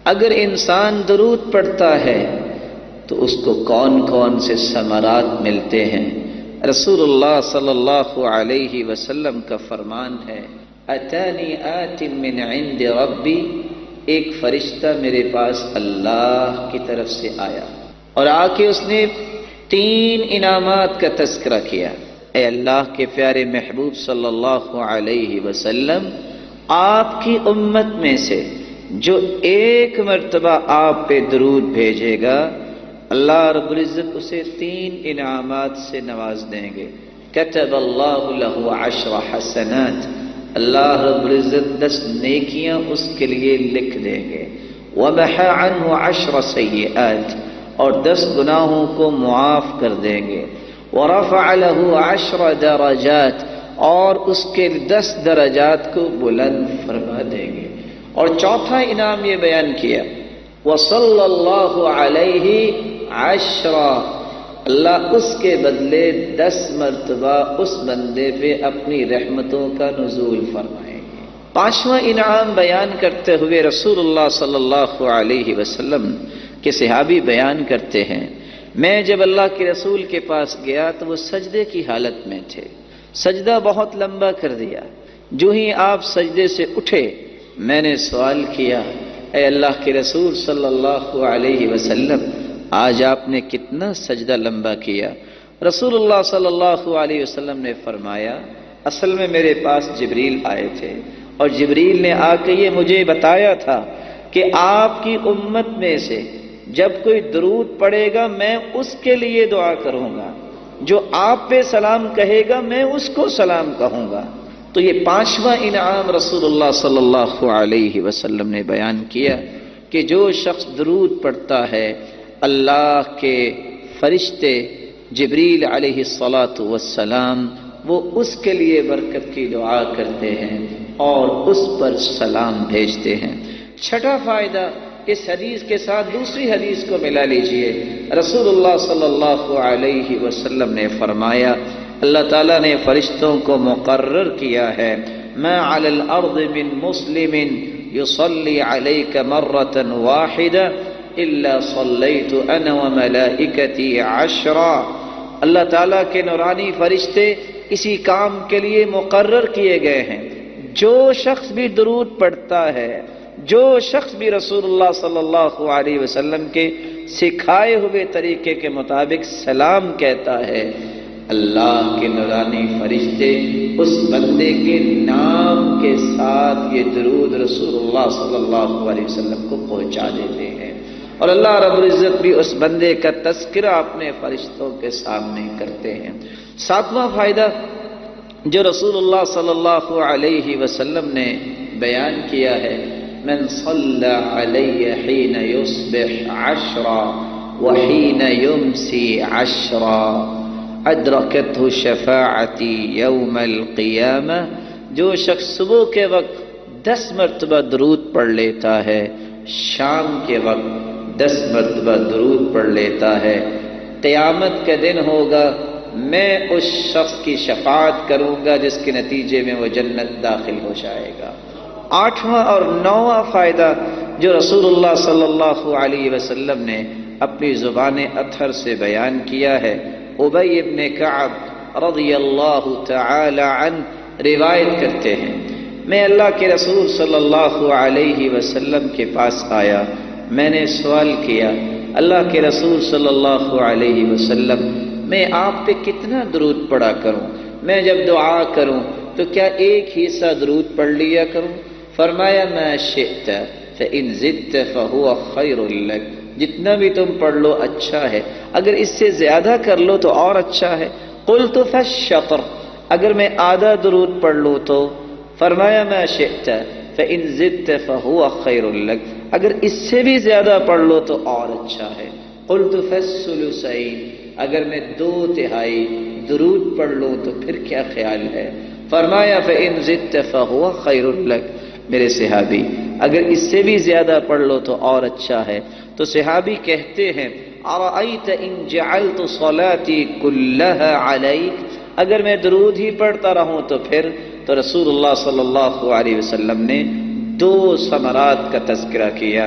اگر انسان درود پڑھتا ہے تو اس کو کون کون سے ثمرات ملتے ہیں؟ رسول اللہ صلی اللہ علیہ وسلم کا فرمان ہے، اتانی آت من عند ربی، ایک فرشتہ میرے پاس اللہ کی طرف سے آیا اور آ کے اس نے 3 انعامات کا تذکرہ کیا۔ اے اللہ کے پیارے محبوب صلی اللہ علیہ وسلم، آپ کی امت میں سے جو ایک مرتبہ آپ پہ درود بھیجے گا، اللہ رب العزت اسے 3 انعامات سے نواز دیں گے۔ کتب اللہ لہ 10 حسنات، اللہ رب العزت 10 نیکیاں اس کے لیے لکھ دیں گے۔ ومحى عنہ 10 سیئات، اور 10 گناہوں کو معاف کر دیں گے۔ ورفع لہ 10 درجات، اور اس کے 10 درجات کو بلند فرما دیں گے۔ اور چوتھا انعام یہ بیان کیا، وصلی اللہ علیہ 10، اللہ اس کے بدلے 10 مرتبہ اس بندے پہ اپنی رحمتوں کا نزول فرمائیں گے۔ 5واں انعام بیان کرتے ہوئے رسول اللہ صلی اللہ علیہ وسلم کے صحابی بیان کرتے ہیں، میں جب اللہ کے رسول کے پاس گیا تو وہ سجدے کی حالت میں تھے، سجدہ بہت لمبا کر دیا۔ جو ہی آپ سجدے سے اٹھے، میں نے سوال کیا، اے اللہ کے رسول صلی اللہ علیہ وسلم، آج آپ نے کتنا سجدہ لمبا کیا؟ رسول اللہ صلی اللہ علیہ وسلم نے فرمایا، اصل میں میرے پاس جبریل آئے تھے اور جبریل نے آ کے یہ مجھے بتایا تھا کہ آپ کی امت میں سے جب کوئی درود پڑھے گا میں اس کے لیے دعا کروں گا، جو آپ پہ سلام کہے گا میں اس کو سلام کہوں گا۔ تو یہ 5واں انعام رسول اللہ صلی اللہ علیہ وسلم نے بیان کیا کہ جو شخص درود پڑھتا ہے، اللہ کے فرشتے جبریل علیہ الصلاۃ والسلام وہ اس کے لیے برکت کی دعا کرتے ہیں اور اس پر سلام بھیجتے ہیں۔ 6واں فائدہ، اس حدیث کے ساتھ دوسری حدیث کو ملا لیجئے۔ رسول اللہ صلی اللہ علیہ وسلم نے فرمایا، اللہ تعالیٰ نے فرشتوں کو مقرر کیا ہے، ما علی الارض من مسلم یصلی علیک مرۃ واحدہ الا صلیت انا وملائکتی 10۔ اللہ تعالیٰ کے نورانی فرشتے اسی کام کے لیے مقرر کیے گئے ہیں، جو شخص بھی درود پڑھتا ہے، جو شخص بھی رسول اللہ صلی اللہ علیہ وسلم کے سکھائے ہوئے طریقے کے مطابق سلام کہتا ہے، اللہ کے نورانی فرشتے اس بندے کے نام کے ساتھ یہ درود رسول اللہ صلی اللہ علیہ وسلم کو پہنچا دیتے ہیں، اور اللہ رب العزت بھی اس بندے کا تذکرہ اپنے فرشتوں کے سامنے کرتے ہیں۔ 7واں فائدہ جو رسول اللہ صلی اللہ علیہ وسلم نے بیان کیا ہے، من صلی علی حین یصبح 10 وحین یمسی 10 ادرکتہ شفاعتی یوم القیامہ، جو شخص صبح کے وقت 10 مرتبہ درود پڑھ لیتا ہے، شام کے وقت 10 مرتبہ درود پڑھ لیتا ہے، قیامت کا دن ہوگا میں اس شخص کی شفاعت کروں گا جس کے نتیجے میں وہ جنت داخل ہو جائے گا۔ 8واں اور 9واں فائدہ جو رسول اللہ صلی اللہ علیہ وسلم نے اپنی زبان اطہر سے بیان کیا ہے، ابی ابن کعب رضی اللہ تعالی عنہ روایت کرتے ہیں، میں اللہ کے رسول صلی اللہ علیہ وسلم کے پاس آیا، میں نے سوال کیا، اللہ کے رسول صلی اللہ علیہ وسلم، میں آپ پہ کتنا درود پڑھا کروں؟ میں جب دعا کروں تو کیا ایک ہی سا درود پڑھ لیا کروں؟ فرمایا، ما شئت فإن زدت فهو خیر لک، جتنا بھی تم پڑھ لو اچھا ہے، اگر اس سے زیادہ کر لو تو اور اچھا ہے۔ قلت فالشطر، اگر میں آدھا درود پڑھ لوں تو؟ فرمایا، ما شئت فإن زدت فهو خیر لک، اگر اس سے بھی زیادہ پڑھ لو تو اور اچھا ہے۔ قلت فالثلثین، اگر میں 2/3 درود پڑھ لوں تو پھر کیا خیال ہے؟ فرمایا، فإن زدت فهو خیر لک، میرے صحابی اگر اس سے بھی زیادہ پڑھ لو تو اور اچھا ہے۔ تو صحابی کہتے ہیں، ارأیت ان جعلت صلاتی کلها علیک، اگر میں درود ہی پڑھتا رہوں تو پھر؟ تو رسول اللہ صلی اللہ علیہ وسلم نے 2 ثمرات کا تذکرہ کیا۔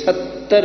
70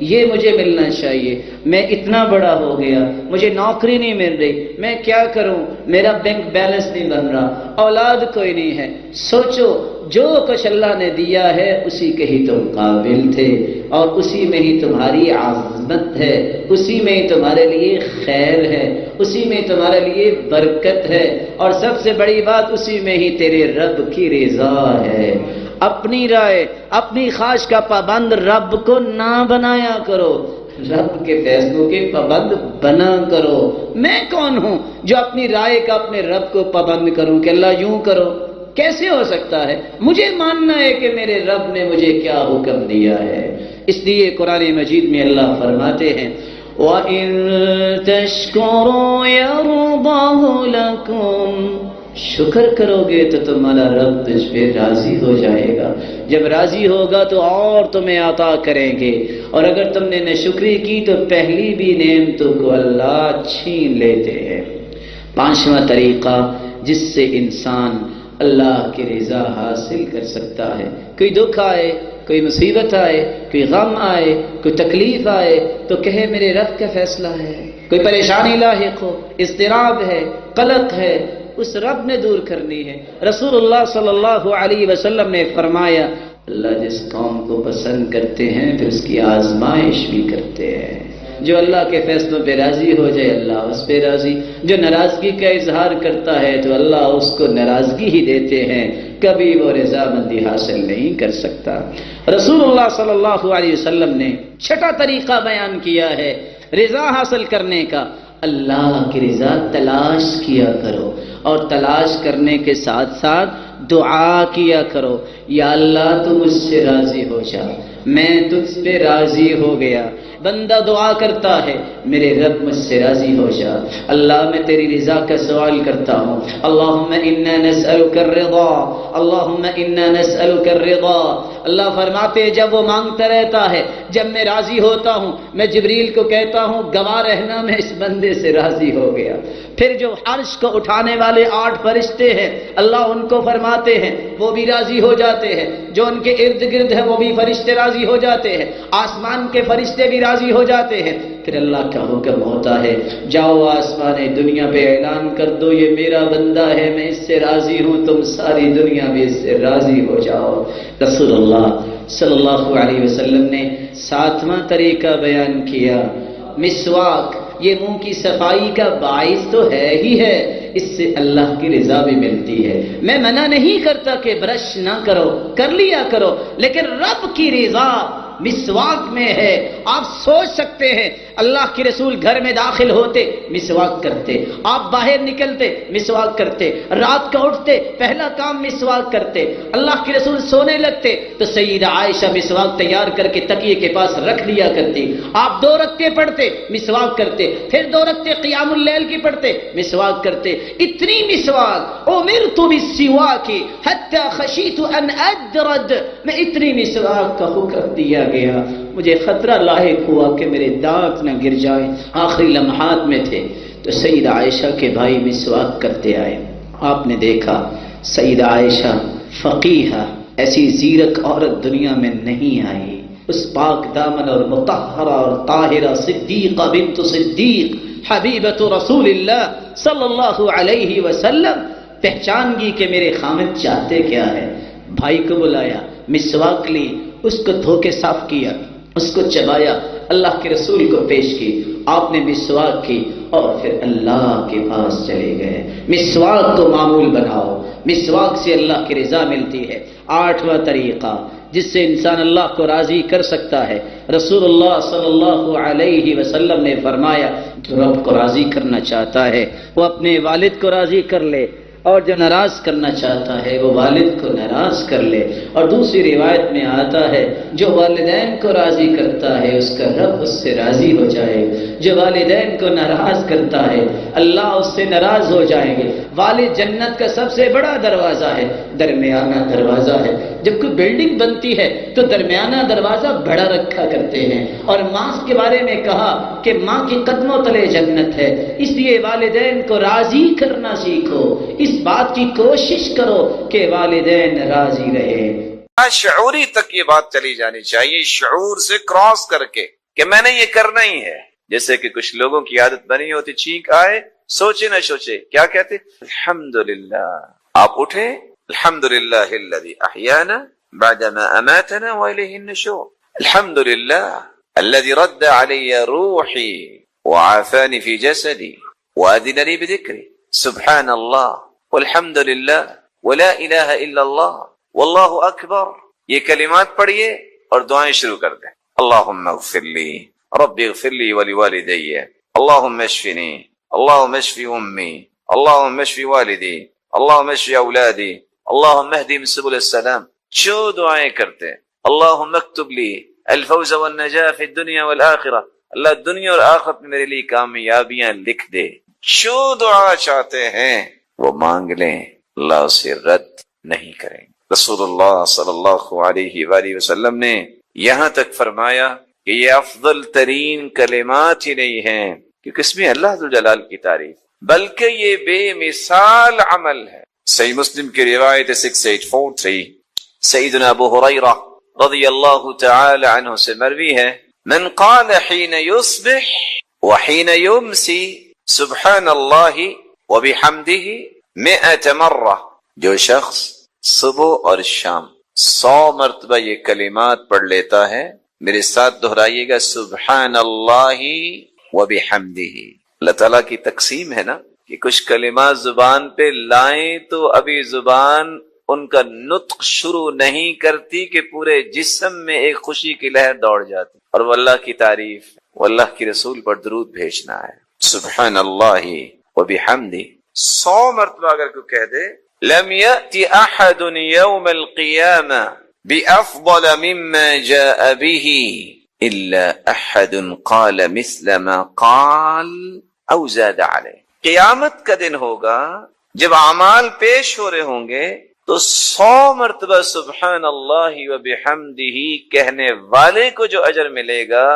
یہ مجھے ملنا چاہیے، میں اتنا بڑا ہو گیا، مجھے نوکری نہیں مل رہی، میں کیا کروں، میرا بینک بیلنس نہیں بن رہا، اولاد کوئی نہیں ہے۔ سوچو جو کچھ اللہ نے دیا ہے اسی کے ہی تم قابل تھے، اور اسی میں ہی تمہاری عظمت ہے، اسی میں ہی تمہارے لیے خیر ہے، اسی میں تمہارے لیے برکت ہے، اور سب سے بڑی بات اسی میں ہی تیرے رب کی رضا ہے۔ اپنی رائے، اپنی خواہش کا پابند رب کو نہ بنایا کرو، رب کے فیصلوں کے پابند بنا کرو۔ میں کون ہوں جو اپنی رائے کا اپنے رب کو پابند کروں کہ اللہ یوں کرو؟ کیسے ہو سکتا ہے؟ مجھے ماننا ہے کہ میرے رب نے مجھے کیا حکم دیا ہے۔ اس لیے قرآن مجید میں اللہ فرماتے ہیں وَإِن تَشْكُرُوا يَرْضَهُ لَكُمْ، شکر کرو گے تو تمہارا رب تجھ پہ راضی ہو جائے گا، جب راضی ہوگا تو اور تمہیں عطا کریں گے، اور اگر تم نے ناشکری کی تو پہلی بھی نعمتوں کو اللہ چھین لیتے ہیں۔ پانچواں طریقہ جس سے انسان اللہ کی رضا حاصل کر سکتا ہے، کوئی دکھ آئے، کوئی مصیبت آئے، کوئی غم آئے، کوئی تکلیف آئے تو کہے میرے رب کا فیصلہ ہے، کوئی پریشانی لاحق ہو، اضطراب ہے، قلق ہے، اس رب نے دور کرنی ہے۔ رسول اللہ صلی اللہ علیہ وسلم نے فرمایا اللہ جس قوم کو پسند کرتے ہیں پھر اس کی آزمائش بھی کرتے ہیں۔ جو اللہ کے فیصلوں پہ راضی ہو جائے اللہ اس پہ راضی، جو ناراضگی کا اظہار کرتا ہے تو اللہ اس کو ناراضگی ہی دیتے ہیں، کبھی وہ رضامندی حاصل نہیں کر سکتا۔ رسول اللہ صلی اللہ علیہ وسلم نے چھٹا طریقہ بیان کیا ہے رضا حاصل کرنے کا، اللہ کی رضا تلاش کیا کرو، اور تلاش کرنے کے ساتھ ساتھ دعا کیا کرو، یا اللہ تو مجھ سے راضی ہو جا، میں تجھ پہ راضی ہو گیا۔ بندہ دعا کرتا ہے میرے رب مجھ سے راضی ہو جا، اللہ میں تیری رضا کا سوال کرتا ہوں، اللہم انا نسألک الرضا، اللہم انا نسألک الرضا۔ اللہ فرماتے جب وہ مانگتا رہتا ہے، جب میں راضی ہوتا ہوں میں جبریل کو کہتا ہوں گواہ رہنا میں اس بندے سے راضی ہو گیا۔ پھر جو عرش کو اٹھانے والے 8 فرشتے ہیں اللہ ان کو فرماتے ہیں وہ بھی راضی ہو جاتے ہیں، جو ان کے ارد گرد ہیں وہ بھی فرشتے راضی ہو جاتے ہیں، آسمان کے فرشتے بھی راضی ہو جاتے ہیں۔ پھر اللہ کا حکم ہوتا ہے جاؤ آسمان دنیا پہ اعلان کر دو یہ میرا بندہ ہے، میں اس سے راضی ہوں، تم ساری دنیا میں اس سے راضی ہو جاؤ۔ رسول اللہ صلی اللہ علیہ وسلم نے 7واں طریقہ بیان کیا، مسواک۔ یہ منہ کی صفائی کا باعث تو ہے ہی ہے، اس سے اللہ کی رضا بھی ملتی ہے۔ میں منع نہیں کرتا کہ برش نہ کرو، کر لیا کرو، لیکن رب کی رضا مسواک میں ہے۔ آپ سوچ سکتے ہیں اللہ کے رسول گھر میں داخل ہوتے مسواک کرتے، آپ باہر نکلتے مسواک کرتے، رات کو اٹھتے پہلا کام مسواک کرتے، اللہ کے رسول سونے لگتے تو سیدہ عائشہ مسواک تیار کر کے تکیے کے پاس رکھ لیا کرتی، آپ 2 رکعتیں پڑھتے مسواک کرتے، پھر 2 رکعتیں قیام اللیل کی پڑھتے مسواک کرتے۔ اتنی مسواک امرت بالسواک حتی خشیت ان ادرد، میں اتنی مسواک کا حکم دیا گیا مجھے خطرہ لاحق ہوا کہ میرے دانت نہ گر جائے۔ آخری لمحات میں تھے تو سیدہ عائشہ کے بھائی مسواک کرتے آئے، آپ نے دیکھا سیدہ عائشہ فقیہہ، ایسی زیرک عورت دنیا میں نہیں آئی، اس پاک دامن اور مطہرہ اور طاہرہ صدیقہ بنت صدیق حبیبۃ رسول اللہ صلی اللہ علیہ وسلم پہچان گئی کہ میرے خامد چاہتے کیا ہے۔ بھائی کو بلایا، مسواک لی، اس کو دھو کے صاف کیا، اس کو چبایا، اللہ کے رسول کو پیش کی، آپ نے مسواک کی اور پھر اللہ کے پاس چلے گئے۔ مسواک کو معمول بناؤ، مسواک سے اللہ کی رضا ملتی ہے۔ 8واں طریقہ جس سے انسان اللہ کو راضی کر سکتا ہے، رسول اللہ صلی اللہ علیہ وسلم نے فرمایا جو رب کو راضی کرنا چاہتا ہے وہ اپنے والد کو راضی کر لے، اور جو ناراض کرنا چاہتا ہے وہ والد کو ناراض کر لے۔ اور دوسری روایت میں آتا ہے جو والدین کو راضی کرتا ہے اس کا رب اس سے راضی ہو جائے، جو والدین کو ناراض کرتا ہے اللہ اس سے ناراض ہو جائیں گے۔ والد جنت کا سب سے بڑا دروازہ ہے، درمیانہ دروازہ ہے۔ جب کوئی بلڈنگ بنتی ہے تو درمیانہ دروازہ بڑا رکھا کرتے ہیں، اور ماں کے بارے میں کہا کہ ماں کے قدموں تلے جنت ہے۔ اس لیے والدین کو راضی کرنا سیکھو، اس بات کی کوشش کرو کہ والدین راضی رہے۔ شعوری تک یہ بات چلی جانی چاہیے، شعور سے کراس کر کے کہ میں نے یہ کرنا ہی ہے. جیسے کہ کچھ لوگوں کی عادت بنی ہوتی، چھینک آئے سوچے نہ سوچے کیا کہتے؟ الحمدللہ. آپ اٹھے، الحمدللہ الذی احیانا بعدما اماتنا والیہ النشور. الحمدللہ الذی رد علی روحی وعافانی فی جسدی وأذن لي بذكري سبحان الله والحمد لله ولا إله إلا الله والله أكبر. یہ کلمات پڑھیے اور دعائیں شروع کر دیں. اللهم اغفر لي رب اغفر لي ولوالدي اللهم اشفني اللهم اشف أمي اللهم اشف والدي اللهم اشف أولادي اللهم اهدهم سبل السلام. جو دعائیں کرتے ہیں. اللهم اكتب لي الفوز والنجاة في الدنيا والآخرة. اللہ دنیا اور آخرت میں میرے لیے کامیابیاں لکھ دے. جو دعا چاہتے ہیں وہ مانگ لیں، اللہ اسے رد نہیں کریں. رسول اللہ صلی اللہ علیہ وآلہ وسلم نے یہاں تک فرمایا کہ یہ افضل ترین کلمات ہی نہیں ہیں کیونکہ اس میں اللہ ذوالجلال کی تعریف، بلکہ یہ بے مثال عمل ہے. صحیح مسلم کی روایت 6843 سیدنا ابو ہریرہ رضی اللہ تعالی عنہ سے مروی ہے، من قال حين يصبح وحين يمسي سبحان الله وبحمده 100 مرة. جو شخص صبح اور شام 100 مرتبہ یہ کلمات پڑھ لیتا ہے، میرے ساتھ دہرائیے گا، سبحان اللہ وبحمده. اللہ تعالیٰ کی تقسیم ہے نا کہ کچھ کلمات زبان پہ لائیں تو ابھی زبان ان کا نطق شروع نہیں کرتی کہ پورے جسم میں ایک خوشی کی لہر دوڑ جاتی، اور وہ اللہ کی تعریف، وہ اللہ کی رسول پر درود بھیجنا ہے. سبحان اللہ وبحمدہ 100 مرتبہ اگر کوئی کہہ دے، لم یأتی احد یوم القیامہ بافضل مما جاء به الا احد قال مثل ما قال او زاد علیہ. قیامت کا دن ہوگا جب اعمال پیش ہو رہے ہوں گے تو 100 مرتبہ سبحان اللہ و بحمدہ کہنے والے کو جو اجر ملے گا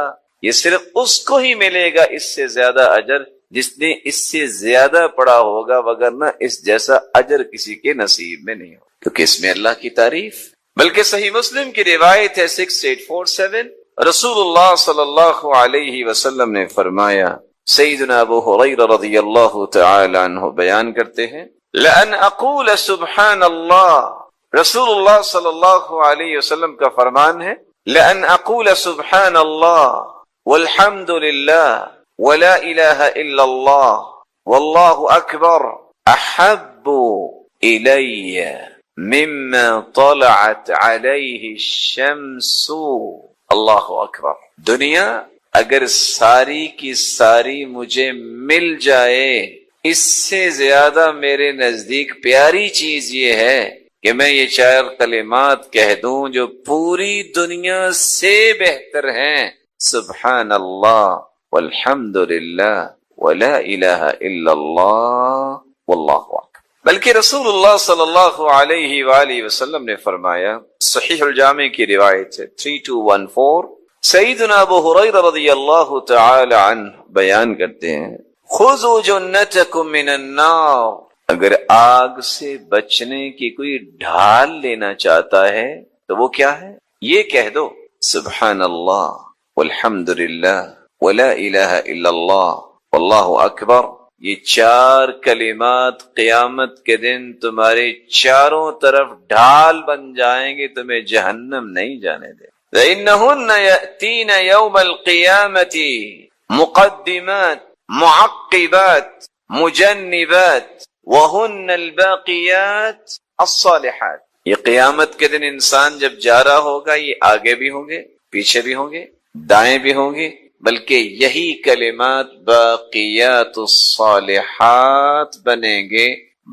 یہ صرف اس کو ہی ملے گا، اس سے زیادہ اجر جس نے اس سے زیادہ پڑھا ہوگا، وگرنہ اس جیسا اجر کسی کے نصیب میں نہیں ہو، کیونکہ اس میں اللہ کی تعریف. بلکہ صحیح مسلم کی روایت ہے 6847 رسول اللہ صلی اللہ علیہ وسلم نے فرمایا، سیدنا ابو ہریرہ رضی اللہ تعالی عنہ بیان کرتے ہیں، لَأَنْ أَقُولَ سُبْحَانَ اللَّهِ. رسول اللہ صلی اللہ علیہ وسلم کا فرمان ہے، لَأَنْ أَقُولَ سُبْحَانَ اللَّهِ وَالْحَمْدُ لِلَّهِ وَلَا إِلَهَ إِلَّا اللَّهِ وَاللَّهُ أَكْبَرُ أَحَبُّ إِلَيَّ مِمَّا طَلَعَتْ عَلَيْهِ الشَّمْسُ. اللہ اکبر. دنیا اگر ساری کی ساری مجھے مل جائے، اس سے زیادہ میرے نزدیک پیاری چیز یہ ہے کہ میں یہ 4 کلمات کہہ دوں جو پوری دنیا سے بہتر ہیں، سبحان اللہ والحمد للہ ولا الہ الا اللہ واللہ اکبر. بلکہ رسول اللہ صلی اللہ علیہ وآلہ وسلم نے فرمایا، صحیح الجامع کی روایت ہے 3214 سیدنا ابو ہریرہ رضی اللہ تعالی عنہ بیان کرتے ہیں، خذوا جنتکم من النار. اگر آگ سے بچنے کی کوئی ڈھال لینا چاہتا ہے تو وہ کیا ہے؟ یہ کہہ دو، سبحان اللہ والحمد للہ ولا الہ الا اللہ واللہ اکبر. یہ 4 کلمات قیامت کے دن تمہارے چاروں طرف ڈھال بن جائیں گے، تمہیں جہنم نہیں جانے دے. فإنہن یأتین یوم القیامت مقدمات معقبات مجنبات وہن الباقیات الصالحات. یہ قیامت کے دن انسان جب جا رہا ہوگا، یہ آگے بھی ہوں گے، پیچھے بھی ہوں گے، دائیں بھی ہوں گے، بلکہ یہی کلمات باقیات الصالحات بنیں گے،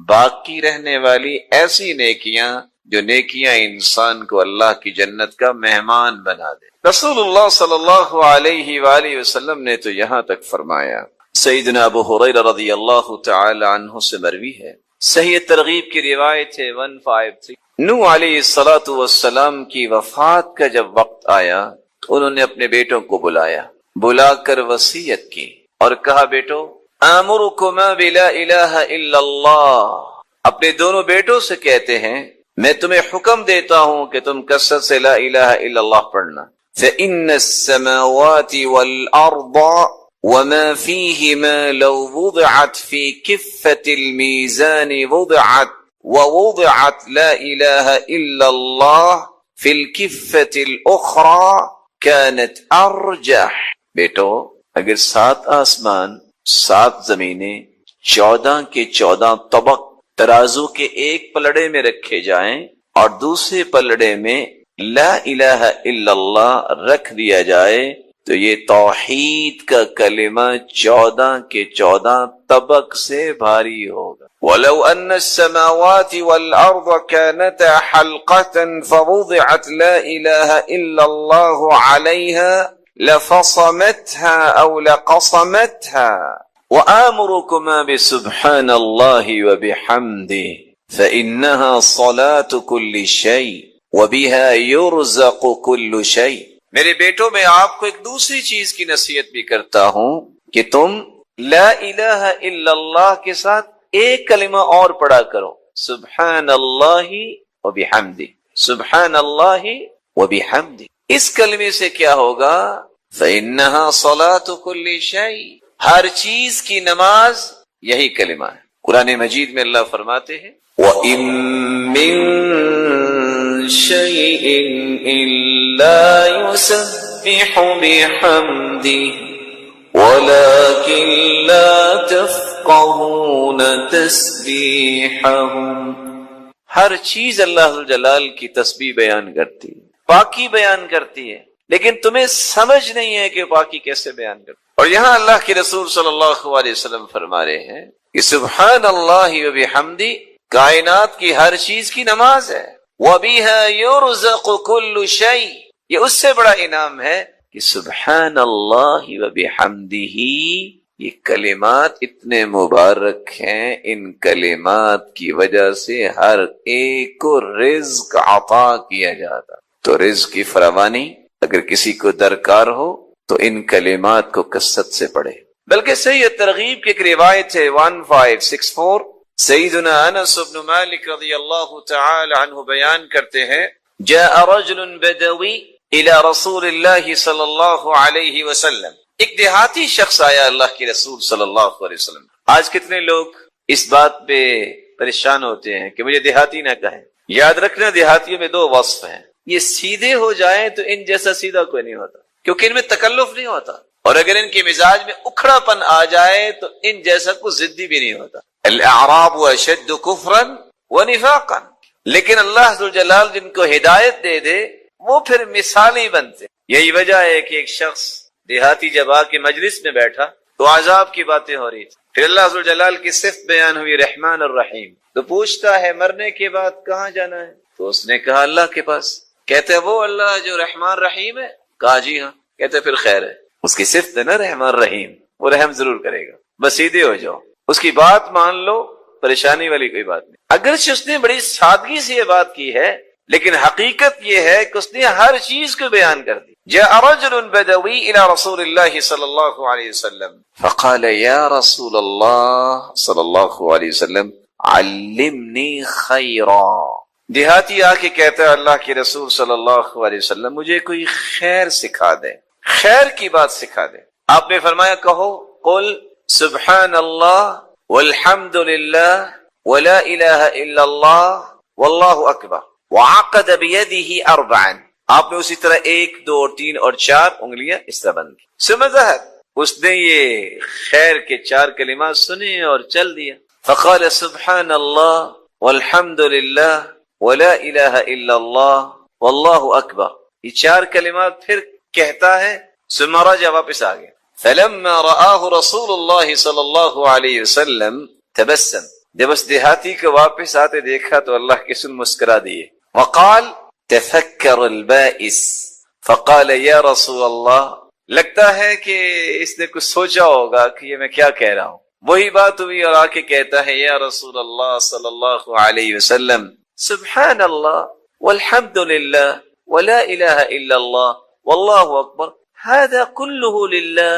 باقی رہنے والی ایسی نیکیاں جو نیکیاں انسان کو اللہ کی جنت کا مہمان بنا دے. رسول اللہ صلی اللہ علیہ وآلہ وسلم نے تو یہاں تک فرمایا، سیدنا ابو ہریرہ رضی اللہ تعالی عنہ سے مروی ہے، صحیح ترغیب کی روایت ہے 153 نوح علیہ الصلوۃ والسلام کی وفات کا جب وقت آیا تو انہوں نے اپنے بیٹوں کو بلا کر وصیت کی اور کہا، بیٹو آمرکما بلا الہ الا اللہ. اپنے دونوں بیٹوں سے کہتے ہیں، میں تمہیں حکم دیتا ہوں کہ تم کثرت سے لا الہ الا اللہ پڑھنا. فإن السماوات والأرض وما فيهما لو وضعت في كفة الميزان ووضعت لا إله إلا الله في الكفة الأخرى كانت أرجح. بیٹو اگر 7 آسمان 7 زمینیں 14 کے 14 طبق ترازو کے ایک پلڑے میں رکھے جائیں اور دوسرے پلڑے میں لا الہ الا اللہ رکھ دیا جائے تو یہ توحید کا کلمہ 14 کے 14 طبق سے بھاری ہوگا. وَلَوْ أَنَّ السَّمَاوَاتِ وَالْأَرْضَ كَانَتَا حَلْقَةً فَوُضِعَتْ لَا إِلَهَ إِلَّا اللَّهُ عَلَيْهَا لَفَصَمَتْهَا أَوْ لَقَصَمَتْهَا وَآمُرُكُمَا بِسُبْحَانَ اللَّهِ وَبِحَمْدِهِ فَإِنَّهَا صَلَاةُ كُلِّ شَيْءٍ وَبِهَا يُرْزَقُ كُلُّ شَيْءٍ. میرے بیٹوں میں آپ کو ایک دوسری چیز کی نصیحت بھی کرتا ہوں کہ تم لا الہ الا اللہ کے ساتھ ایک کلمہ اور پڑھا کرو، سبحان اللہ وبحمدہ، سبحان اللہ وبحمدہ. اس کلمے سے کیا ہوگا؟ فإنها صلاة كل شيء، ہر چیز کی نماز یہی کلمہ ہے. قرآن مجید میں اللہ فرماتے ہیں وَإِن مِّن شَيْءٍ إِلَّا يُسَبِّحُ بِحَمْدِهِ وَلَكِن لَّا تَفْقَهُونَ تَسْبِيحَهُمْ. ہر چیز اللہ جلال کی تسبیح بیان کرتی ہے، پاکی بیان کرتی ہے، لیکن تمہیں سمجھ نہیں ہے کہ پاکی کیسے بیان کرتی. اور یہاں اللہ کے رسول صلی اللہ علیہ وسلم فرما رہے ہیں کہ سبحان اللہ وبحمدہ کائنات کی ہر چیز کی نماز ہے. وَبِهَا يُرْزَقُ كُلُّ شَيْءٍ، یہ اس سے بڑا انعام ہے کہ سبحان اللہ وبحمدہ یہ کلمات اتنے مبارک ہیں، ان کلمات کی وجہ سے ہر ایک کو رزق عطا کیا جاتا. تو رزق کی فراوانی اگر کسی کو درکار ہو تو ان کلمات کو کثرت سے پڑھے. بلکہ صحیح ترغیب کی ایک روایت ہے 1564 سیدنا انس بن مالک رضی اللہ تعالی عنہ بیان کرتے ہیں جاء رجل بدوی الى رسول اللہ صلی اللہ علیہ وسلم. ایک دیہاتی شخص آیا اللہ کے رسول صلی اللہ علیہ وسلم. آج کتنے لوگ اس بات پہ پریشان ہوتے ہیں کہ مجھے دیہاتی نہ کہیں. یاد رکھنا دیہاتیوں میں 2 وصف ہیں، یہ سیدھے ہو جائیں تو ان جیسا سیدھا کوئی نہیں ہوتا کیونکہ ان میں تکلف نہیں ہوتا، اور اگر ان کے مزاج میں اکھڑا پن آ جائے تو ان جیسا کوئی ضدی بھی نہیں ہوتا. الاعراب اشد کفرا ونفاقا. لیکن اللہ ذوالجلال جن کو ہدایت دے دے وہ پھر مثالی بنتے. یہی وجہ ہے کہ ایک شخص دیہاتی جب آ کے مجلس میں بیٹھا تو عذاب کی باتیں ہو رہی تھی، پھر اللہ ذوالجلال کی صفت بیان ہوئی رحمان الرحیم. تو پوچھتا ہے مرنے کے بعد کہاں جانا ہے؟ تو اس نے کہا اللہ کے پاس. کہتے وہ اللہ جو رحمان رحیم ہے؟ کہا جی ہاں. کہتے پھر خیر ہے، اس کی صفت ہے نا رحمان رحیم، وہ رحم ضرور کرے گا، بس سیدھے ہو جاؤ، اس کی بات مان لو، پریشانی والی کوئی بات نہیں. اگرچہ اس نے بڑی سادگی سے یہ بات کی ہے لیکن حقیقت یہ ہے کہ اس نے ہر چیز کو بیان کر دی. جاء رجل بدوی الى رسول اللہ صلی اللہ علیہ وسلم فقال یا رسول اللہ صلی اللہ علیہ وسلم علمنی خیرا. دیہاتی آ کے کہتا ہے اللہ کے رسول صلی اللہ علیہ وسلم مجھے کوئی خیر سکھا دے، خیر کی بات سکھا دے. آپ نے فرمایا کہو قل سبحان اللہ والحمد للہ ولا الہ الا اللہ واللہ اکبر وعقد بیدہ 4. آپ نے اسی طرح 1 2 اور 3 اور 4 انگلیاں اس طرح بند کی. سمجھت اس نے یہ خیر کے 4 کلمات سنے اور چل دیا. فقال سبحان اللہ والحمد للہ ولا الہ الا اللہ واللہ اکبر. یہ 4 کلمات پھر کہتا ہے ثم رجع، واپس آ گیا. فلما رآہ رسول اللہ صلی اللہ علیہ وسلم تبسم. جب اس دیہاتی کو واپس آتے دیکھا تو اللہ کے رسول مسکرا دیے. وقال تفکر البائس فقال یا رسول اللہ. لگتا ہے کہ اس نے کچھ سوچا ہوگا کہ یہ میں کیا کہہ رہا ہوں. وہی بات ہوئی اور آ کے کہتا ہے یا رسول اللہ صلی اللہ علیہ وسلم سبحان اللہ والحمد للہ ولا الہ الا اللہ واللہ اکبر هذا كله للہ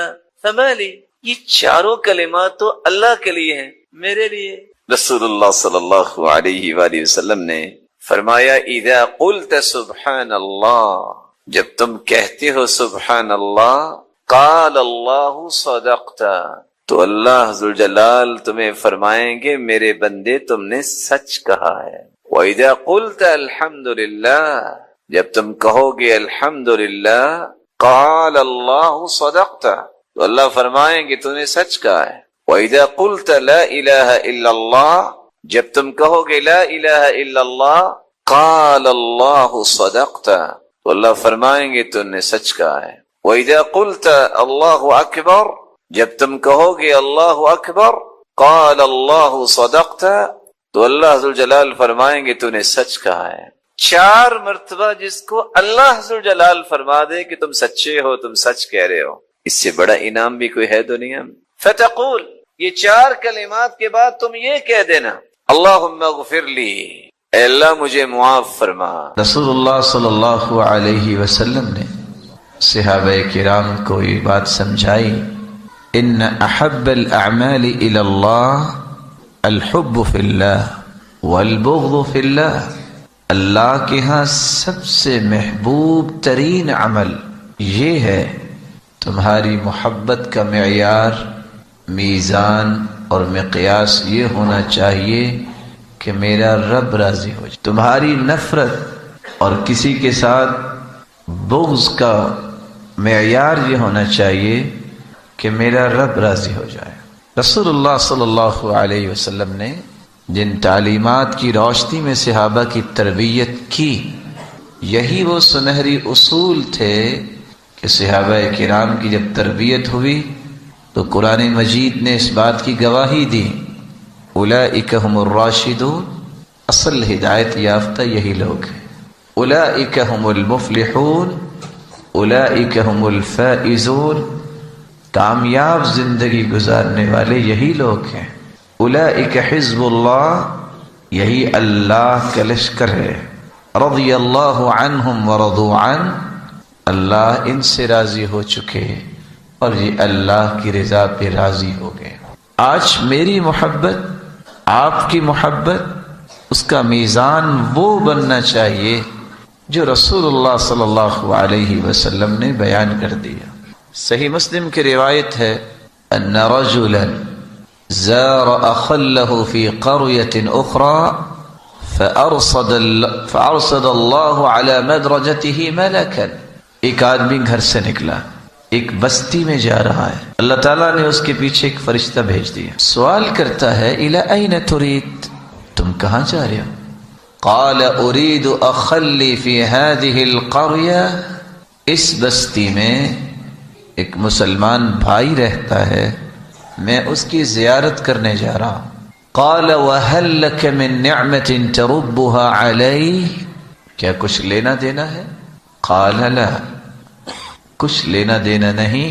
فما لی. یہ 4 کلمات تو اللہ کے لیے ہیں، میرے لیے. رسول اللہ صلی اللہ علیہ وآلہ وسلم نے فرمایا اذا قلت سبحان اللہ جب تم کہتے ہو سبحان اللہ، قال اللہ صدقت، تو اللہ ذوالجلال تمہیں فرمائیں گے میرے بندے تم نے سچ کہا ہے۔ وَإِذَا قُلْتَ الْحَمْدُ لِلَّهِ، جب تم کہو گے الحمدللہ، قال اللہ صدقت، تو اللہ فرمائیں گے تو نے سچ کہا ہے۔ وَإِذَا قُلْتَ لَا إِلَهَ إِلَّا اللَّهِ، جب تم کہو گے لا الہ الا اللہ، قال اللہ صدقت، تو اللہ فرمائیں گے تو نے سچ کہا ہے۔ وَإِذَا قُلْتَ اللہ اکبر، جب تم کہو گے اللہ اکبر، قال اللہ صدقت، تو اللہ ذوالجلال فرمائیں گے تو نے سچ کہا ہے۔ 4 مرتبہ جس کو اللہ ذوالجلال فرما دے کہ تم سچے ہو، تم سچ کہہ رہے ہو، اس سے بڑا انعام بھی کوئی ہے دنیا میں؟ فتقول، یہ 4 کلمات کے بعد تم یہ کہہ دینا، اللہم اغفر لی، اے اللہ مجھے معاف فرما۔ رسول اللہ صلی اللہ علیہ وسلم نے صحابہ کرام کو یہ بات سمجھائی، ان احب الاعمال الی اللہ الحب فی اللہ والبغض فی اللہ، اللہ کے ہاں سب سے محبوب ترین عمل یہ ہے، تمہاری محبت کا معیار، میزان اور مقیاس یہ ہونا چاہیے کہ میرا رب راضی ہو جائے۔ تمہاری نفرت اور کسی کے ساتھ بغض کا معیار یہ ہونا چاہیے کہ میرا رب راضی ہو جائے۔ رسول اللہ صلی اللہ علیہ وسلم نے جن تعلیمات کی روشنی میں صحابہ کی تربیت کی، یہی وہ سنہری اصول تھے کہ صحابہ کرام کی جب تربیت ہوئی تو قرآن مجید نے اس بات کی گواہی دی، اولئک هم الراشدون، اصل ہدایت یافتہ یہی لوگ ہیں، اولئک هم المفلحون، اولئک هم الفائزون، کامیاب زندگی گزارنے والے یہی لوگ ہیں، اولئک حزب اللہ، یہی اللہ کا لشکر ہے، رضی اللہ عنہم ورضوا عنہ، اللہ ان سے راضی ہو چکے اور یہ اللہ کی رضا پہ راضی ہو گئے۔ آج میری محبت، آپ کی محبت، اس کا میزان وہ بننا چاہیے جو رسول اللہ صلی اللہ علیہ وسلم نے بیان کر دیا۔ صحیح مسلم کی روایت ہے، ان رجلا زار اخا له في قرية اخرى فارصد الله على مدرجته ملكا، ایک آدمی گھر سے نکلا، ایک بستی میں جا رہا ہے، اللہ تعالیٰ نے اس کے پیچھے ایک فرشتہ بھیج دیا، سوال کرتا ہے الی این ترید، تم کہاں جا رہے ہو؟ قال اريد اخا لی فی هذه القرية، اس بستی میں ایک مسلمان بھائی رہتا ہے، میں اس کی زیارت کرنے جا رہا ہوں۔ قال وهل لك من نعمة تربها علیہ، کیا کچھ لینا دینا ہے؟ قال لا، کچھ لینا دینا نہیں،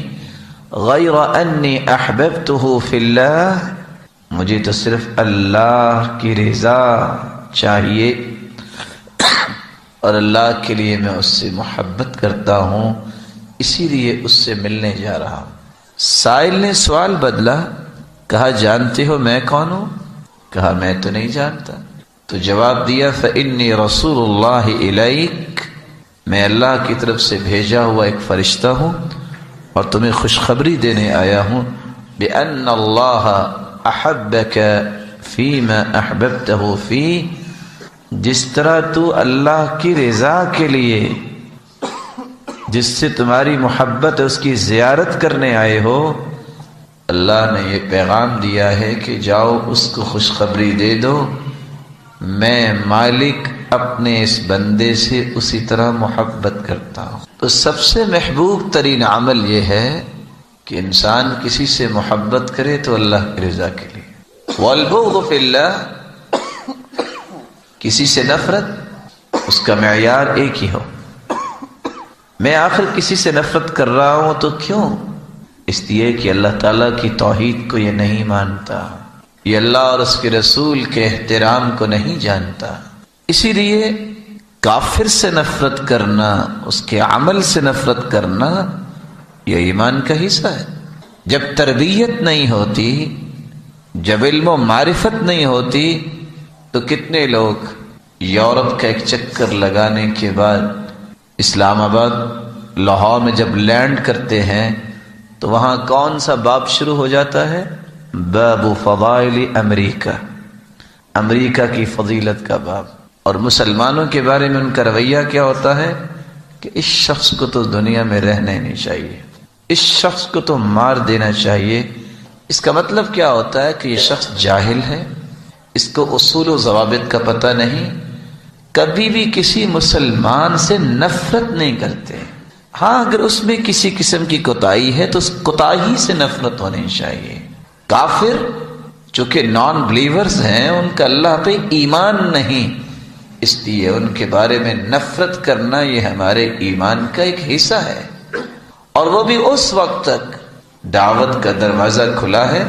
غیر انی احببته فی اللہ، مجھے تو صرف اللہ کی رضا چاہیے اور اللہ کے لیے میں اس سے محبت کرتا ہوں، اسی لیے اس سے ملنے جا رہا ہوں۔ سائل نے سوال بدلا، کہا جانتے ہو میں کون ہوں؟ کہا میں تو نہیں جانتا۔ تو جواب دیا فإنی رسول اللہ الیک، میں اللہ کی طرف سے بھیجا ہوا ایک فرشتہ ہوں اور تمہیں خوشخبری دینے آیا ہوں بأن اللہ احبک فیما احببتہ فی، جس طرح تو اللہ کی رضا کے لیے جس سے تمہاری محبت ہے اس کی زیارت کرنے آئے ہو، اللہ نے یہ پیغام دیا ہے کہ جاؤ اس کو خوشخبری دے دو، میں مالک اپنے اس بندے سے اسی طرح محبت کرتا ہوں۔ تو سب سے محبوب ترین عمل یہ ہے کہ انسان کسی سے محبت کرے تو اللہ کی رضا کے لیے۔ والبغض فی اللہ، کسی سے نفرت، اس کا معیار ایک ہی ہو، میں آخر کسی سے نفرت کر رہا ہوں تو کیوں؟ اس لیے کہ اللہ تعالیٰ کی توحید کو یہ نہیں مانتا، یہ اللہ اور اس کے رسول کے احترام کو نہیں جانتا، اسی لیے کافر سے نفرت کرنا، اس کے عمل سے نفرت کرنا، یہ ایمان کا حصہ ہے۔ جب تربیت نہیں ہوتی، جب علم و معرفت نہیں ہوتی، تو کتنے لوگ یورپ کا ایک چکر لگانے کے بعد اسلام آباد لاہور میں جب لینڈ کرتے ہیں تو وہاں کون سا باب شروع ہو جاتا ہے؟ باب فضائل امریکہ، امریکہ کی فضیلت کا باب۔ اور مسلمانوں کے بارے میں ان کا رویہ کیا ہوتا ہے کہ اس شخص کو تو دنیا میں رہنا ہی نہیں چاہیے، اس شخص کو تو مار دینا چاہیے۔ اس کا مطلب کیا ہوتا ہے کہ یہ شخص جاہل ہے، اس کو اصول و ضوابط کا پتہ نہیں، کبھی بھی کسی مسلمان سے نفرت نہیں کرتے۔ ہاں اگر اس میں کسی قسم کی کوتاہی ہے تو اس کوتاہی سے نفرت ہونی چاہیے۔ کافر چونکہ نان بلیورز ہیں، ان کا اللہ پہ ایمان نہیں، اس لیے ان کے بارے میں نفرت کرنا یہ ہمارے ایمان کا ایک حصہ ہے، اور وہ بھی اس وقت تک دعوت کا دروازہ کھلا ہے۔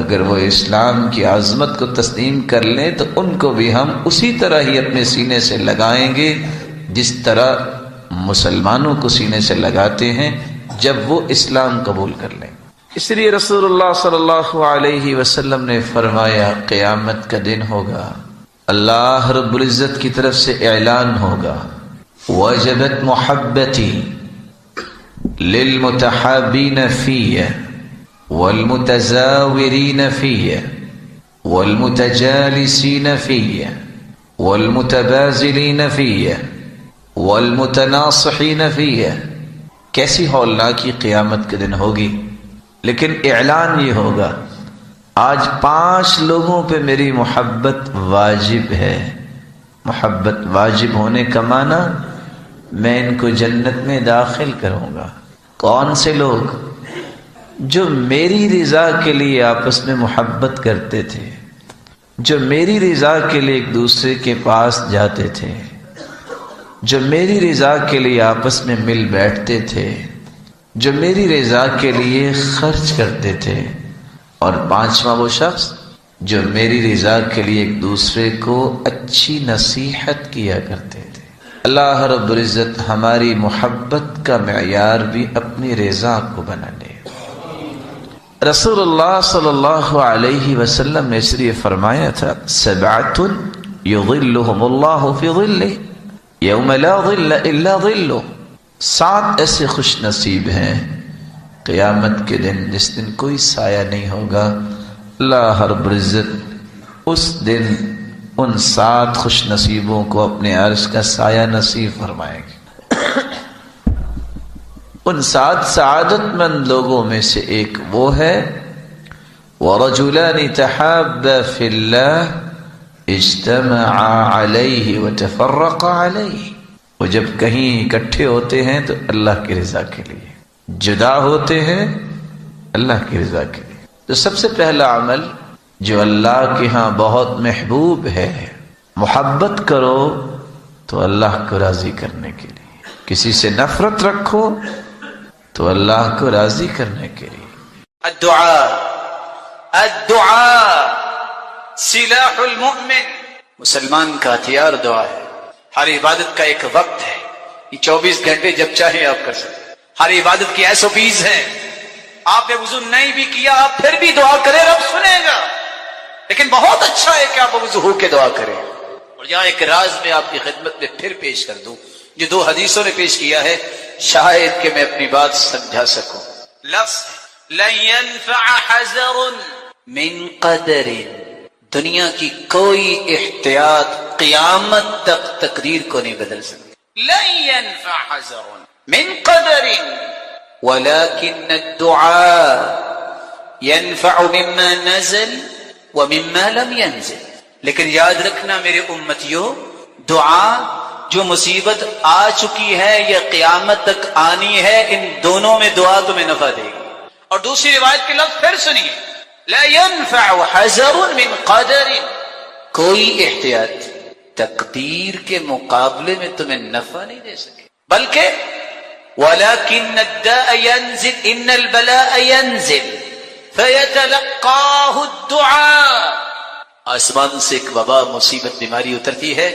اگر وہ اسلام کی عظمت کو تسلیم کر لیں تو ان کو بھی ہم اسی طرح ہی اپنے سینے سے لگائیں گے جس طرح مسلمانوں کو سینے سے لگاتے ہیں جب وہ اسلام قبول کر لیں۔ اس لیے رسول اللہ صلی اللہ علیہ وسلم نے فرمایا قیامت کا دن ہوگا، اللہ رب العزت کی طرف سے اعلان ہوگا وجبت محبتی للمتحابین فی والمتزاورین فی والمتجالسین فی والمتبازلین فی والمتناصحین فی۔ کیسی ہولناکی قیامت کے دن ہوگی، لیکن اعلان یہ ہوگا آج 5 لوگوں پہ میری محبت واجب ہے۔ محبت واجب ہونے کا معنی میں ان کو جنت میں داخل کروں گا۔ کون سے لوگ؟ جو میری رضا کے لیے آپس میں محبت کرتے تھے، جو میری رضا کے لیے ایک دوسرے کے پاس جاتے تھے، جو میری رضا کے لیے آپس میں مل بیٹھتے تھے، جو میری رضا کے لیے خرچ کرتے تھے، اور 5واں وہ شخص جو میری رضا کے لیے ایک دوسرے کو اچھی نصیحت کیا کرتے تھے۔ اللہ رب العزت ہماری محبت کا معیار بھی اپنی رضا کو بنا لے۔ رسول اللہ صلی اللہ علیہ وسلم نے اس لیے فرمایا تھا 7 یظلهم اللہ فی ظلہ یوم لا ظل الا ظلہ۔ 7 ایسے خوش نصیب ہیں قیامت کے دن جس دن کوئی سایہ نہیں ہوگا۔ اللہ رب العزت اس دن ان 7 خوش نصیبوں کو اپنے عرش کا سایہ نصیب فرمائے گے۔ ان 7 سعادت مند لوگوں میں سے ایک وہ ہے وَرَجُلَانِ تَحَابَّا فِي اللَّهِ اجْتَمَعَا عَلَيْهِ وَتَفَرَّقَا عَلَيْهِ۔ وہ جب کہیں اکٹھے ہوتے ہیں تو اللہ کی رضا کے لیے، جدا ہوتے ہیں اللہ کی رضا کے لیے۔ تو سب سے پہلا عمل جو اللہ کے ہاں بہت محبوب ہے، محبت کرو تو اللہ کو راضی کرنے کے لیے، کسی سے نفرت رکھو تو اللہ کو راضی کرنے کے لیے۔ الدعاء سلاح المؤمن، مسلمان کا ہتھیار دعا ہے۔ ہر عبادت کا ایک وقت ہے، یہ 24 گھنٹے جب چاہے آپ کر سکتے۔ ہر عبادت کی SOPs ہیں۔ آپ نے وضو نہیں بھی کیا آپ پھر بھی دعا کریں، رب سنے گا، لیکن بہت اچھا ہے کہ آپ وضو ہو کے دعا کریں۔ اور یہاں ایک راز میں آپ کی خدمت میں پھر پیش کر دوں جو 2 حدیثوں نے پیش کیا ہے، شاید کہ میں اپنی بات سمجھا سکوں۔ لفظ لن ينفع حذر من قدر، دنیا کی کوئی احتیاط قیامت تک تقدیر کو نہیں بدل سکتی۔ لن ينفع حذر من قدر ولكن الدعاء ينفع مما نزل ومما لم ينزل۔ لیکن یاد رکھنا میرے امتیوں، دعا جو مصیبت آ چکی ہے یا قیامت تک آنی ہے، ان دونوں میں دعا تمہیں نفع دے گی۔ اور دوسری روایت کے لفظ پھر سنیے، لا ينفع حذر من قدر، کوئی احتیاط تقدیر کے مقابلے میں تمہیں نفع نہیں دے سکے، بلکہ ولكن الداء ينزل ان البلاء ينزل فيتلقاه الدعاء، آسمان سے ایک وبا مصیبت بیماری اترتی ہے،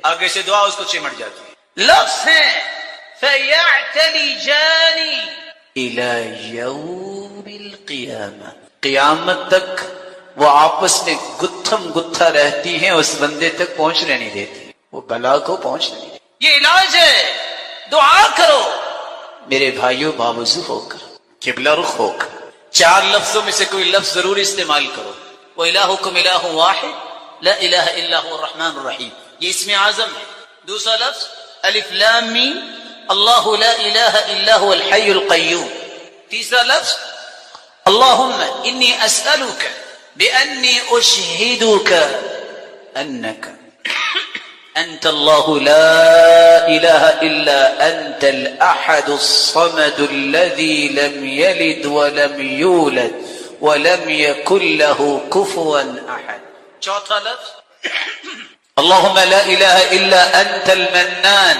آگے سے دعا اس کو چمٹ جاتی ہے۔ لفظ ہے فيعتلجان الى يوم القيامة، قیامت تک وہ آپس میں گتھم گتھا رہتی ہیں، اس بندے تک پہنچنے نہیں دیتی، وہ بلا کو پہنچنے نہیں دیتی۔ یہ علاج ہے دعا کرو میرے بھائیوں باوضو ہو کر، قبلہ رخ ہو کر، 4 لفظوں میں سے کوئی لفظ ضرور استعمال کرو۔ وَإِلَٰهُكُمْ إِلَٰهٌ وَاحِدٌ لَا إِلَٰهَ إِلَّا هُوَ الرَّحْمَٰنُ الرَّحِيمُ، یہ اسم اعظم ہے۔ دوسرا لفظ الف لام میم اللہ لا الہ الا هو الحی القیوم۔ تیسرا لفظ اللہم انی اسألک بأنی اشہدک انک انت اللہ لا الہ الا انت الاحد الصمد الذي لم يلد ولم يولد ولم يكن له كفوا احد۔ چوتھا لفظ اللهم لا إله إلا أنت المنان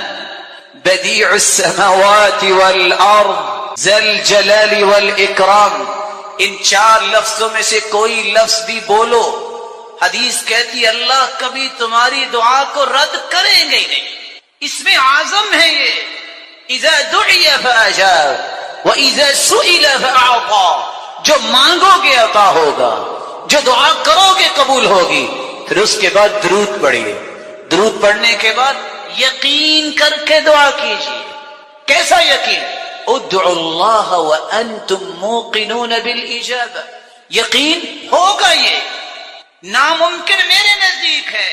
بديع السماوات والأرض ذا الجلال والإكرام۔ ان 4 لفظوں میں سے کوئی لفظ بھی بولو، حدیث کہتی ہے اللہ کبھی تمہاری دعا کو رد کریں گے ہی نہیں۔ اس میں اعظم ہے یہ، اذا دعی فاجاب واذا سئل فاعطى، جو مانگو گے عطا ہوگا، جو دعا کرو گے قبول ہوگی۔ پھر اس کے بعد درود پڑھیے، درود پڑھنے کے بعد یقین کر کے دعا کیجیے۔ کیسا یقین؟ ادعوا اللہ وانتم موقنون بالاجابہ، یقین ہوگا، یہ ناممکن میرے نزدیک ہے،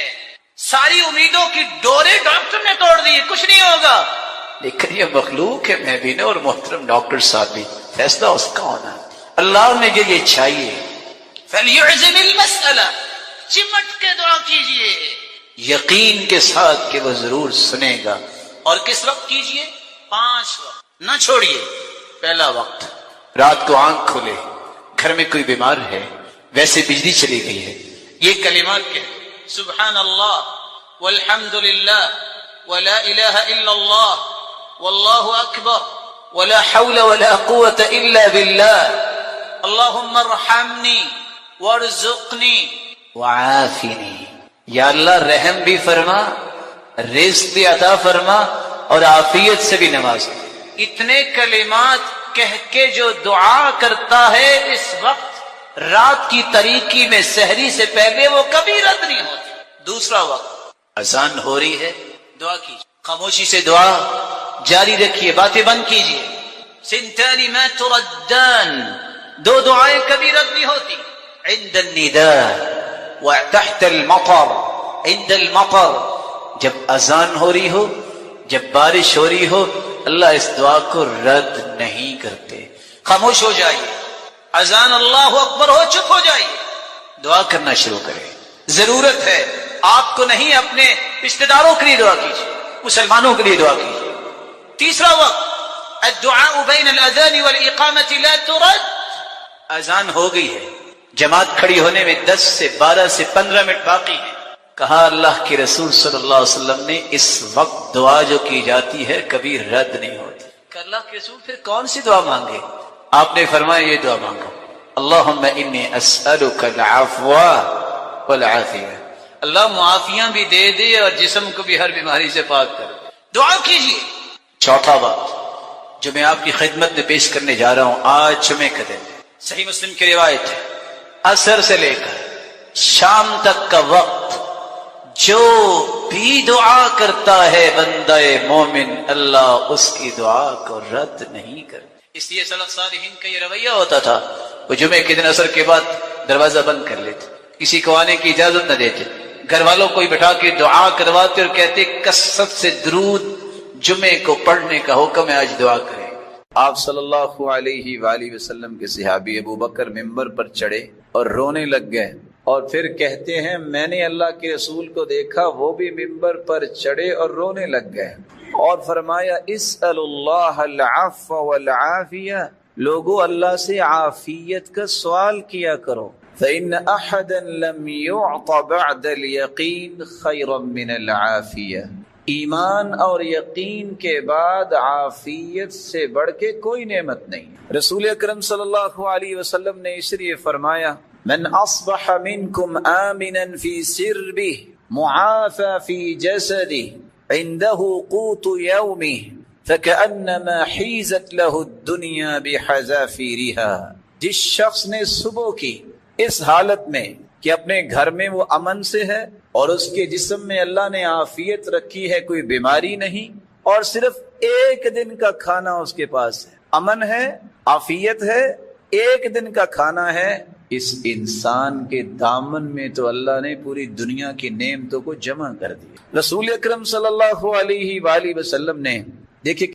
ساری امیدوں کی ڈورے ڈاکٹر نے توڑ دی، کچھ نہیں ہوگا، لیکن یہ مخلوق ہے، میں بھی نہ اور محترم ڈاکٹر صاحب بھی، فیصلہ اس کا ہونا، اللہ نے یہ چاہیے۔ فلیعزم المسئلہ، چمٹ کے دعا کیجئے یقین کے ساتھ کہ وہ ضرور سنے گا۔ اور کس وقت کیجئے؟ 5 وقت نہ چھوڑیے۔ پہلا وقت رات کو آنکھ کھولے، گھر میں کوئی بیمار ہے، ویسے بجلی چلی گئی ہے، یہ کلمات کہے سبحان اللہ والحمد للہ ولا الہ الا اللہ واللہ اکبر ولا حول ولا قوة الا باللہ اللہم ارحمنی وارزقنی وعافنی، یا اللہ رحم بھی فرما، رزق بھی عطا فرما اور عافیت سے بھی نواز۔ اتنے کلمات کہہ کے جو دعا کرتا ہے اس وقت رات کی تاریکی میں سحری سے پہلے وہ کبھی رد نہیں ہوتی۔ دوسرا وقت اذان ہو رہی ہے، دعا کیجیے، خاموشی سے دعا جاری رکھیے، باتیں بند کیجیے۔ سنتان ما تردان، 2 دعائیں کبھی رد نہیں ہوتی، عند النداء وتحت المطر، عند المطر، جب اذان ہو رہی ہو، جب بارش ہو رہی ہو، اللہ اس دعا کو رد نہیں کرتے۔ خاموش ہو جائیے، اذان اللہ اکبر ہو چپ ہو جائیے، دعا کرنا شروع کریں۔ ضرورت ہے آپ کو نہیں، اپنے رشتہ داروں کے لیے دعا کیجیے، مسلمانوں کے لیے دعا کیجیے۔ تیسرا وقت الدعاء بین الاذان والاقامۃ لا ترد، اذان ہو گئی ہے، جماعت کھڑی ہونے میں 10 سے 12 سے 15 منٹ باقی ہیں، کہا اللہ کے رسول صلی اللہ علیہ وسلم نے اس وقت دعا جو کی جاتی ہے کبھی رد نہیں ہوتی۔ کہ اللہ کے رسول پھر کون سی دعا مانگے؟ آپ نے فرمایا یہ دعا مانگو، اللہم انی اسألک العفو والعافیہ، اللہ معافیاں بھی دے دے اور جسم کو بھی ہر بیماری سے پاک کر، دعا کیجیے۔ چوتھا وقت جو میں آپ کی خدمت میں پیش کرنے جا رہا ہوں آج جمعے کا دن، صحیح مسلم کی روایت ہے، عصر سے لے کر شام تک کا وقت جو بھی دعا کرتا ہے بندہ مومن، اللہ اس کی دعا کو رد نہیں کرتا۔ اس لیے سلف صالحین کا یہ رویہ ہوتا تھا، وہ جمعے کے دن عصر کے بعد دروازہ بند کر لیتے، کسی کو آنے کی اجازت نہ دیتے، گھر والوں کو بٹھا کے دعا کرواتے اور کہتے کثرت سے درود جمعے کو پڑھنے کا حکم ہے، آج دعا کریں۔ آپ صلی اللہ علیہ وآلہ وسلم کے صحابی ابو بکر ممبر پر چڑھے اور رونے لگ گئے، اور پھر کہتے ہیں میں نے اللہ کے رسول کو دیکھا وہ بھی ممبر پر چڑھے اور رونے لگ گئے، اور فرمایا اسأل اللہ العفو والعافیہ، لوگو اللہ سے عافیت کا سوال کیا کرو، فإن أحدا لم يعط بعد اليقین خیرا من العافیہ، ایمان اور یقین کے بعد عافیت سے بڑھ کے کوئی نعمت نہیں۔ رسول اکرم صلی اللہ علیہ وسلم نے اس لیے فرمایا من اصبح منکم آمنا فی سربہ معافى فی جسدہ عنده قوت یومہ فکأنما حیزت له الدنیا بحذافیرها، جس شخص نے صبح کی اس حالت میں کہ اپنے گھر میں وہ امن سے ہے اور اس کے جسم میں اللہ نے عافیت رکھی ہے، کوئی بیماری نہیں، اور صرف ایک دن کا کھانا اس کے پاس ہے، امن ہے، عافیت ہے، ایک دن کا کھانا ہے، اس انسان کے دامن میں تو اللہ نے پوری دنیا کی نعمتوں کو جمع کر دیا۔ رسول اکرم صلی اللہ علیہ وآلہ وسلم نے دیکھیں